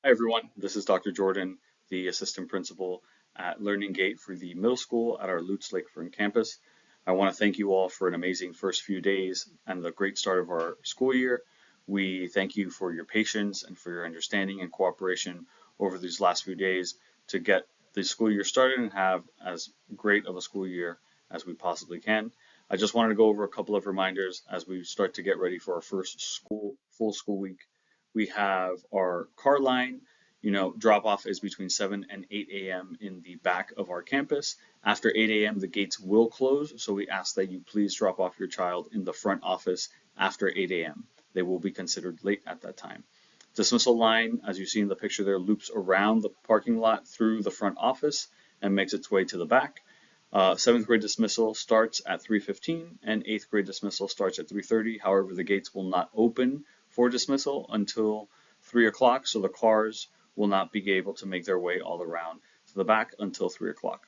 Hi everyone, this is Dr. Jordan, the assistant principal at Learning Gate for the middle school at our Lutz Lakefront campus. I want to thank you all for an amazing first few days and the great start of our school year. We thank you for your patience and for your understanding and cooperation over these last few days to get the school year started and have as great of a school year as we possibly can. I just wanted to go over a couple of reminders as we start to get ready for our first full school week. We have our car line. Drop off is between 7 and 8 a.m. in the back of our campus. After 8 a.m., the gates will close, so we ask that you please drop off your child in the front office after 8 a.m. They will be considered late at that time. Dismissal line, as you see in the picture there, loops around the parking lot through the front office and makes its way to the back. Seventh grade dismissal starts at 3:15 and eighth grade dismissal starts at 3:30. However, the gates will not open for dismissal until 3 o'clock, so the cars will not be able to make their way all around to the back until 3 o'clock.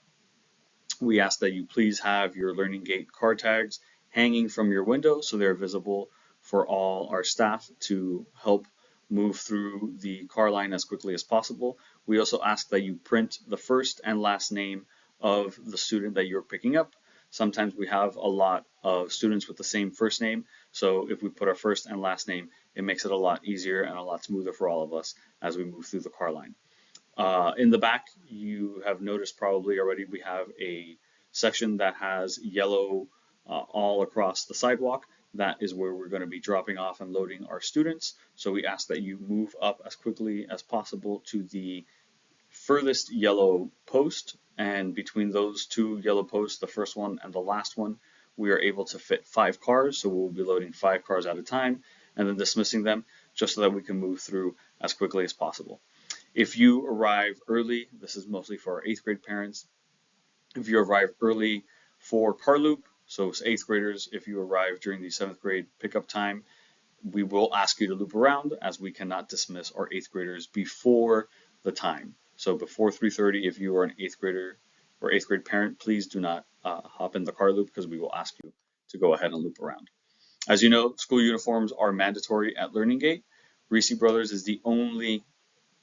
We ask that you please have your Learning Gate car tags hanging from your window so they're visible for all our staff to help move through the car line as quickly as possible. We also ask that you print the first and last name of the student that you're picking up. Sometimes we have a lot of students with the same first name, so if we put our first and last name, it makes it a lot easier and a lot smoother for all of us as we move through the car line. In the back, you have noticed probably already we have a section that has yellow all across the sidewalk. That is where we're going to be dropping off and loading our students. So we ask that you move up as quickly as possible to the furthest yellow post, and between those two yellow posts, the first one and the last one, we are able to fit 5 cars, so we'll be loading 5 cars at a time and then dismissing them just so that we can move through as quickly as possible. If you arrive early, this is mostly for our 8th grade parents, if you arrive early for car loop, so it's 8th graders, if you arrive during the 7th grade pickup time, we will ask you to loop around as we cannot dismiss our 8th graders before the time. So before 3:30, if you are an 8th grader or 8th grade parent, please do not hop in the car loop because we will ask you to go ahead and loop around. As you know, school uniforms are mandatory at Learning Gate. Reese Brothers is the only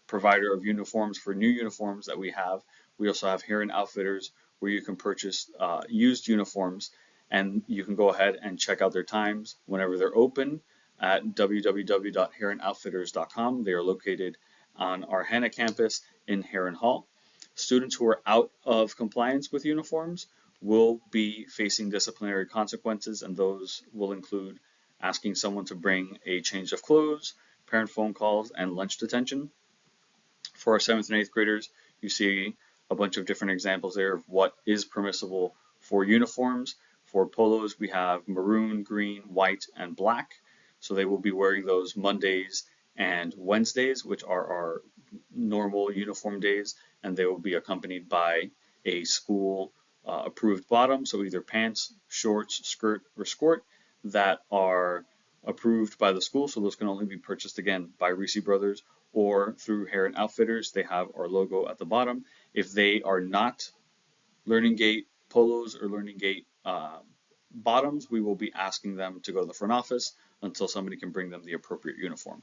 provider of uniforms for new uniforms that we have. We also have Heron Outfitters where you can purchase used uniforms, and you can go ahead and check out their times whenever they're open at www.heronoutfitters.com. They are located on our Hannah campus in Heron Hall. Students who are out of compliance with uniforms will be facing disciplinary consequences, and those will include asking someone to bring a change of clothes, parent phone calls, and lunch detention. For our 7th and 8th graders, you see a bunch of different examples there of what is permissible for uniforms. For polos, we have maroon, green, white, and black. So they will be wearing those Mondays and Wednesdays, which are our normal uniform days, and they will be accompanied by a school approved bottom, so either pants, shorts, skirt, or skirt that are approved by the school. So those can only be purchased again by Reese Brothers or through Heron Outfitters. They have our logo at the bottom. If they are not Learning Gate polos or Learning Gate bottoms, we will be asking them to go to the front office until somebody can bring them the appropriate uniform.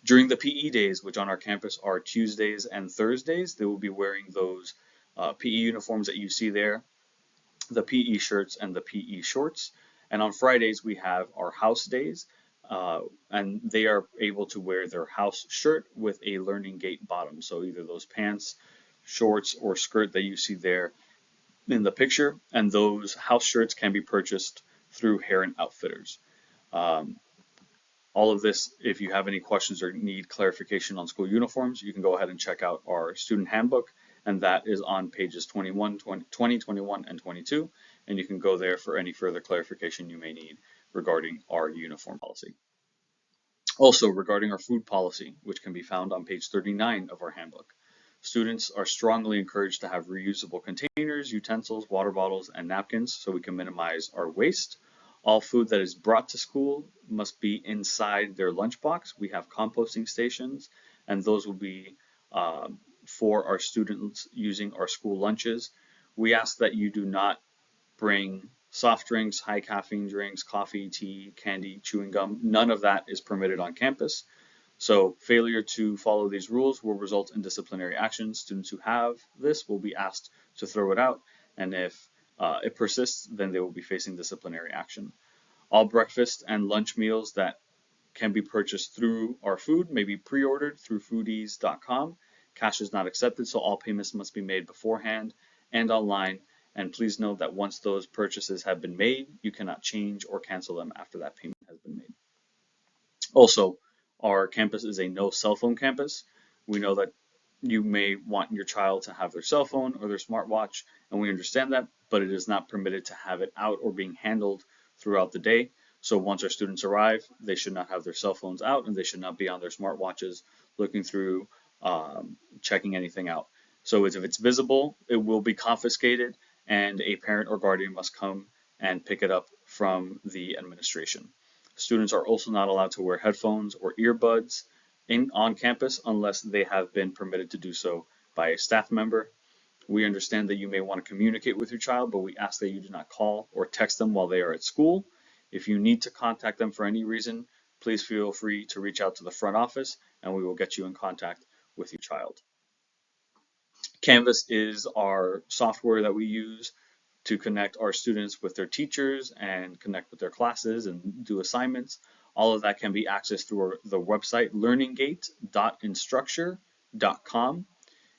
During the PE days, which on our campus are Tuesdays and Thursdays, they will be wearing those PE uniforms that you see there, the PE shirts and the PE shorts. And on Fridays, we have our house days, and they are able to wear their house shirt with a Learning Gate bottom. So either those pants, shorts, or skirt that you see there in the picture, and those house shirts can be purchased through Heron Outfitters. All of this, if you have any questions or need clarification on school uniforms, you can go ahead and check out our student handbook, and that is on pages 20, 21, and 22, and you can go there for any further clarification you may need regarding our uniform policy. Also, regarding our food policy, which can be found on page 39 of our handbook, students are strongly encouraged to have reusable containers, utensils, water bottles, and napkins so we can minimize our waste. All food that is brought to school must be inside their lunchbox. We have composting stations, and those will be for our students using our school lunches. We ask that you do not bring soft drinks, high caffeine drinks, coffee, tea, candy, chewing gum. None of that is permitted on campus. So failure to follow these rules will result in disciplinary action. Students who have this will be asked to throw it out, and if it persists, then they will be facing disciplinary action. All breakfast and lunch meals that can be purchased through our food may be pre-ordered through foodies.com. Cash is not accepted, so all payments must be made beforehand and online. And please note that once those purchases have been made, you cannot change or cancel them after that payment has been made. Also, our campus is a no cell phone campus. We know that you may want your child to have their cell phone or their smartwatch, and we understand that, but it is not permitted to have it out or being handled throughout the day. So once our students arrive, they should not have their cell phones out and they should not be on their smartwatches looking through, checking anything out. So if it's visible, it will be confiscated and a parent or guardian must come and pick it up from the administration. Students are also not allowed to wear headphones or earbuds on campus unless they have been permitted to do so by a staff member. We understand that you may want to communicate with your child, but we ask that you do not call or text them while they are at school. If you need to contact them for any reason, please feel free to reach out to the front office and we will get you in contact with your child. Canvas is our software that we use to connect our students with their teachers and connect with their classes and do assignments. All of that can be accessed through the website learninggate.instructure.com.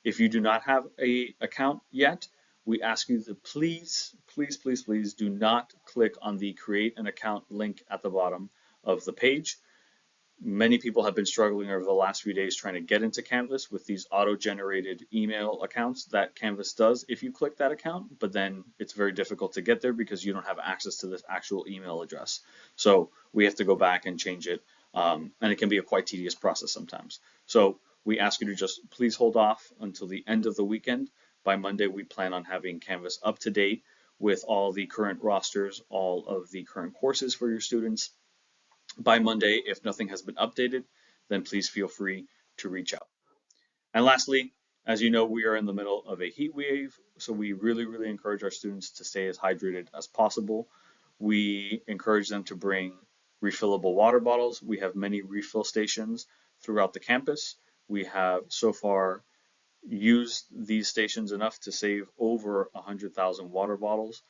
If you do not have an account yet, we ask you to please, please, please, please do not click on the create an account link at the bottom of the page. Many people have been struggling over the last few days trying to get into Canvas with these auto-generated email accounts that Canvas does if you click that account, but then it's very difficult to get there because you don't have access to this actual email address. So we have to go back and change it, and it can be a quite tedious process sometimes. So we ask you to just please hold off until the end of the weekend. By Monday, we plan on having Canvas up to date with all the current rosters, all of the current courses for your students. By Monday, if nothing has been updated, then please feel free to reach out. And lastly, as you know, we are in the middle of a heat wave, so we really, really encourage our students to stay as hydrated as possible. We encourage them to bring refillable water bottles. We have many refill stations throughout the campus. We have so far used these stations enough to save over 100,000 water bottles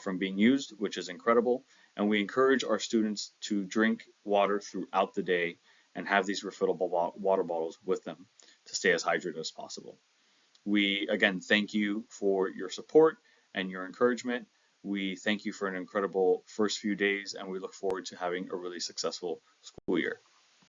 from being used, which is incredible. And we encourage our students to drink water throughout the day and have these refillable water bottles with them to stay as hydrated as possible. We again thank you for your support and your encouragement. We thank you for an incredible first few days and we look forward to having a really successful school year.